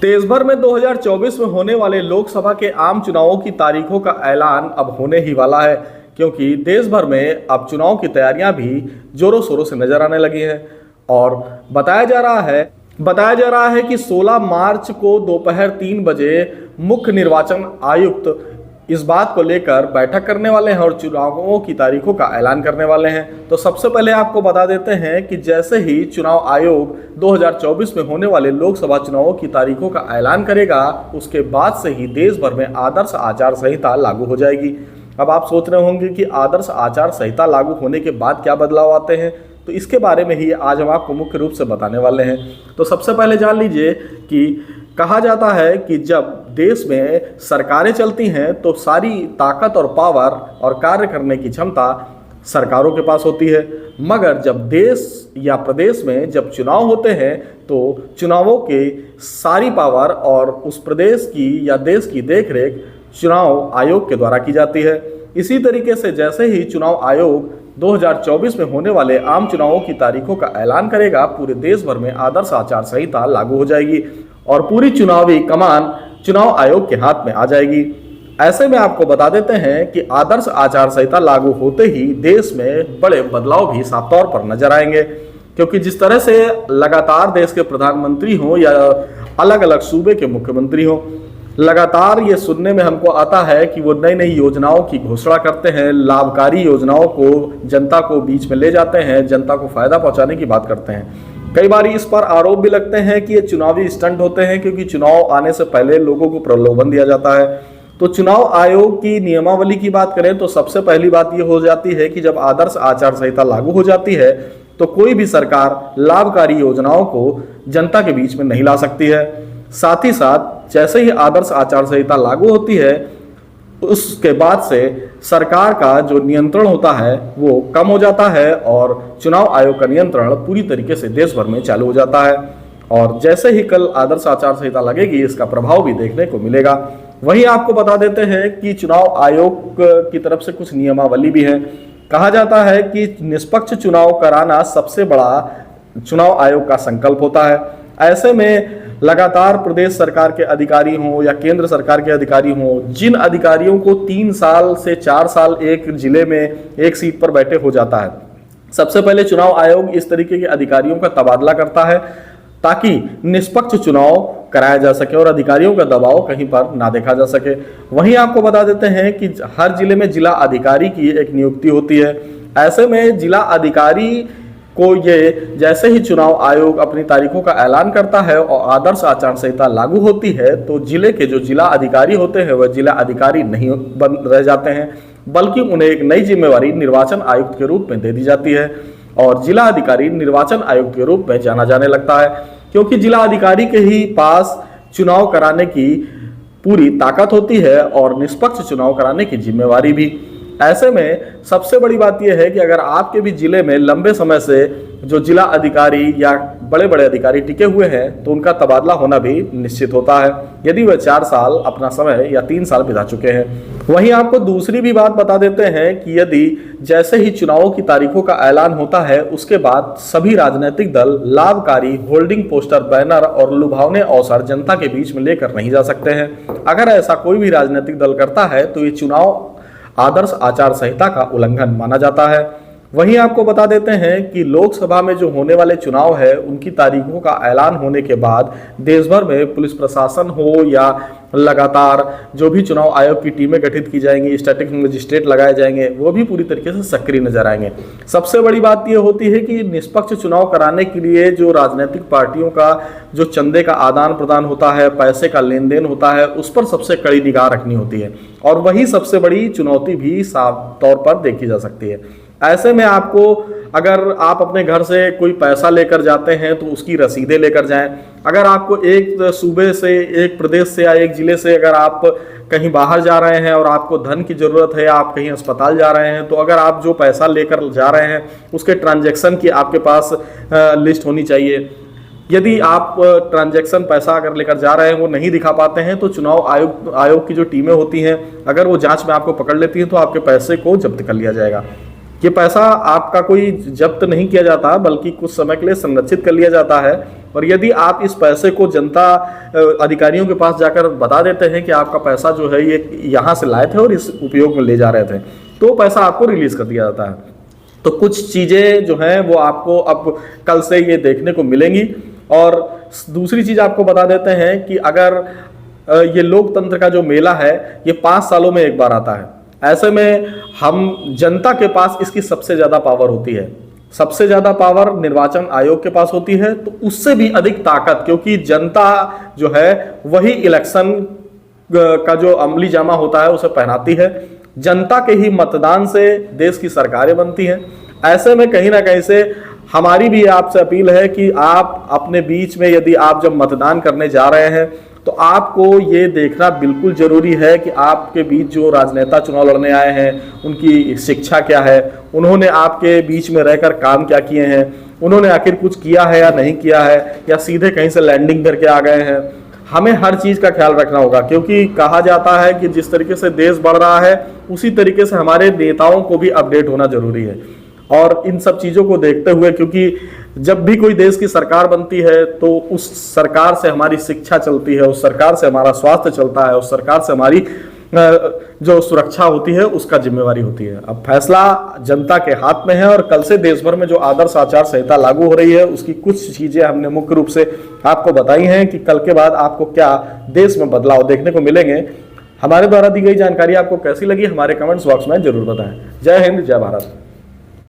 देश भर में 2024 में होने वाले लोकसभा के आम चुनावों की तारीखों का ऐलान अब होने ही वाला है, क्योंकि देश भर में अब चुनाव की तैयारियां भी जोरों शोरों से नजर आने लगी हैं। और बताया जा रहा है कि 16 मार्च को दोपहर 3 बजे मुख्य निर्वाचन आयुक्त इस बात को लेकर बैठक करने वाले हैं और चुनावों की तारीखों का ऐलान करने वाले हैं। तो सबसे पहले आपको बता देते हैं कि जैसे ही चुनाव आयोग 2024 में होने वाले लोकसभा चुनावों की तारीखों का ऐलान करेगा, उसके बाद से ही देश भर में आदर्श आचार संहिता लागू हो जाएगी। अब आप सोच रहे होंगे कि आदर्श आचार संहिता लागू होने के बाद क्या बदलाव आते हैं, तो इसके बारे में ही आज हम आपको मुख्य रूप से बताने वाले हैं। तो सबसे पहले जान लीजिए कि कहा जाता है कि जब देश में सरकारें चलती हैं तो सारी ताकत और पावर और कार्य करने की क्षमता सरकारों के पास होती है, मगर जब देश या प्रदेश में जब चुनाव होते हैं तो चुनावों के सारी पावर और उस प्रदेश की या देश की देखरेख चुनाव आयोग के द्वारा की जाती है। इसी तरीके से जैसे ही चुनाव आयोग 2024 में होने वाले आम चुनावों की तारीखों का ऐलान करेगा, पूरे देश भर में आदर्श आचार संहिता लागू हो जाएगी और पूरी चुनावी कमान चुनाव आयोग के हाथ में आ जाएगी। ऐसे में आपको बता देते हैं कि आदर्श आचार संहिता लागू होते ही देश में बड़े बदलाव भी साफ तौर पर नजर आएंगे, क्योंकि जिस तरह से लगातार देश के प्रधानमंत्री हों या अलग अलग सूबे के मुख्यमंत्री हों, लगातार ये सुनने में हमको आता है कि वो नई नई योजनाओं की घोषणा करते हैं, लाभकारी योजनाओं को जनता को बीच में ले जाते हैं, जनता को फायदा पहुंचाने की बात करते हैं। कई बार इस पर आरोप भी लगते हैं कि ये चुनावी स्टंट होते हैं, क्योंकि चुनाव आने से पहले लोगों को प्रलोभन दिया जाता है। तो चुनाव आयोग की नियमावली की बात करें तो सबसे पहली बात ये हो जाती है कि जब आदर्श आचार संहिता लागू हो जाती है तो कोई भी सरकार लाभकारी योजनाओं को जनता के बीच में नहीं ला सकती है। साथ ही साथ जैसे ही आदर्श आचार संहिता लागू होती है, उसके बाद से सरकार का जो नियंत्रण होता है वो कम हो जाता है और चुनाव आयोग का नियंत्रण पूरी तरीके से देश भर में चालू हो जाता है। और जैसे ही कल आदर्श आचार संहिता लगेगी, इसका प्रभाव भी देखने को मिलेगा। वहीं आपको बता देते हैं कि चुनाव आयोग की तरफ से कुछ नियमावली भी है। कहा जाता है कि निष्पक्ष चुनाव कराना सबसे बड़ा चुनाव आयोग का संकल्प होता है। ऐसे में लगातार प्रदेश सरकार के अधिकारी हों या केंद्र सरकार के अधिकारी हों, जिन अधिकारियों को 3 साल से 4 साल एक जिले में एक सीट पर बैठे हो जाता है, सबसे पहले चुनाव आयोग इस तरीके के अधिकारियों का तबादला करता है ताकि निष्पक्ष चुनाव कराया जा सके और अधिकारियों का दबाव कहीं पर ना देखा जा सके। वहीं आपको बता देते हैं कि हर जिले में जिला अधिकारी की एक नियुक्ति होती है। ऐसे में जिला अधिकारी को ये जैसे ही चुनाव आयोग अपनी तारीखों का ऐलान करता है और आदर्श आचार संहिता लागू होती है, तो जिले के जो जिला अधिकारी होते हैं वह जिला अधिकारी नहीं बन रह जाते हैं, बल्कि उन्हें एक नई जिम्मेवारी निर्वाचन आयुक्त के रूप में दे दी जाती है और जिला अधिकारी निर्वाचन आयुक्त के रूप में जाना जाने लगता है, क्योंकि जिला अधिकारी के ही पास चुनाव कराने की पूरी ताकत होती है और निष्पक्ष चुनाव कराने की जिम्मेवारी भी। ऐसे में सबसे बड़ी बात यह है कि अगर आपके भी जिले में लंबे समय से जो जिला अधिकारी या बड़े बड़े अधिकारी टिके हुए हैं तो उनका तबादला होना भी निश्चित होता है, यदि वह 4 साल अपना समय या 3 साल बिता चुके हैं। वहीं आपको दूसरी भी बात बता देते हैं कि यदि जैसे ही चुनावों की तारीखों का ऐलान होता है, उसके बाद सभी राजनीतिक दल लाभकारी होल्डिंग पोस्टर, बैनर और लुभावने अवसर जनता के बीच में लेकर नहीं जा सकते हैं। अगर ऐसा कोई भी राजनीतिक दल करता है तो ये चुनाव आदर्श आचार संहिता का उल्लंघन माना जाता है। वहीं आपको बता देते हैं कि लोकसभा में जो होने वाले चुनाव है, उनकी तारीखों का ऐलान होने के बाद देश भर में पुलिस प्रशासन हो या लगातार जो भी चुनाव आयोग की टीमें गठित की जाएंगी, स्टैटिक मजिस्ट्रेट लगाए जाएंगे, वो भी पूरी तरीके से सक्रिय नजर आएंगे। सबसे बड़ी बात यह होती है कि निष्पक्ष चुनाव कराने के लिए जो राजनीतिक पार्टियों का जो चंदे का आदान प्रदान होता है, पैसे का लेन देन होता है, उस पर सबसे कड़ी निगाह रखनी होती है और वही सबसे बड़ी चुनौती भी साफ तौर पर देखी जा सकती है। ऐसे में आपको अगर आप अपने घर से कोई पैसा लेकर जाते हैं तो उसकी रसीदें लेकर जाएं। अगर आपको एक सूबे से, एक प्रदेश से या एक जिले से अगर आप कहीं बाहर जा रहे हैं और आपको धन की ज़रूरत है, आप कहीं अस्पताल जा रहे हैं, तो अगर आप जो पैसा लेकर जा रहे हैं उसके ट्रांजैक्शन की आपके पास लिस्ट होनी चाहिए। यदि आप ट्रांजैक्शन पैसा अगर लेकर जा रहे हैं वो नहीं दिखा पाते हैं तो चुनाव आयोग की जो टीमें होती हैं, अगर वो जांच में आपको पकड़ लेती हैं तो आपके पैसे को जब्त कर लिया जाएगा। ये पैसा आपका कोई जब्त नहीं किया जाता, बल्कि कुछ समय के लिए संरक्षित कर लिया जाता है और यदि आप इस पैसे को जनता अधिकारियों के पास जाकर बता देते हैं कि आपका पैसा जो है ये यहाँ से लाए थे और इस उपयोग में ले जा रहे थे, तो पैसा आपको रिलीज कर दिया जाता है। तो कुछ चीज़ें जो हैं वो आपको अब कल से ये देखने को मिलेंगी। और दूसरी चीज़ आपको बता देते हैं कि अगर ये लोकतंत्र का जो मेला है ये 5 सालों में एक बार आता है, ऐसे में हम जनता के पास इसकी सबसे ज़्यादा पावर होती है। सबसे ज़्यादा पावर निर्वाचन आयोग के पास होती है, तो उससे भी अधिक ताकत, क्योंकि जनता जो है वही इलेक्शन का जो अमली जामा होता है उसे पहनाती है। जनता के ही मतदान से देश की सरकारें बनती हैं। ऐसे में कहीं ना कहीं से हमारी भी आपसे अपील है कि आप अपने बीच में, यदि आप जब मतदान करने जा रहे हैं तो आपको ये देखना बिल्कुल जरूरी है कि आपके बीच जो राजनेता चुनाव लड़ने आए हैं उनकी शिक्षा क्या है, उन्होंने आपके बीच में रहकर काम क्या किए हैं, उन्होंने आखिर कुछ किया है या नहीं किया है, या सीधे कहीं से लैंडिंग करके आ गए हैं। हमें हर चीज़ का ख्याल रखना होगा, क्योंकि कहा जाता है कि जिस तरीके से देश बढ़ रहा है उसी तरीके से हमारे नेताओं को भी अपडेट होना जरूरी है। और इन सब चीज़ों को देखते हुए, क्योंकि जब भी कोई देश की सरकार बनती है तो उस सरकार से हमारी शिक्षा चलती है, उस सरकार से हमारा स्वास्थ्य चलता है, उस सरकार से हमारी जो सुरक्षा होती है उसका जिम्मेवारी होती है। अब फैसला जनता के हाथ में है, और कल से देश भर में जो आदर्श आचार संहिता लागू हो रही है उसकी कुछ चीजें हमने मुख्य रूप से आपको बताई हैं कि कल के बाद आपको क्या देश में बदलाव देखने को मिलेंगे। हमारे द्वारा दी गई जानकारी आपको कैसी लगी, हमारे कमेंट्स बॉक्स में जरूर बताएं। जय हिंद, जय भारत।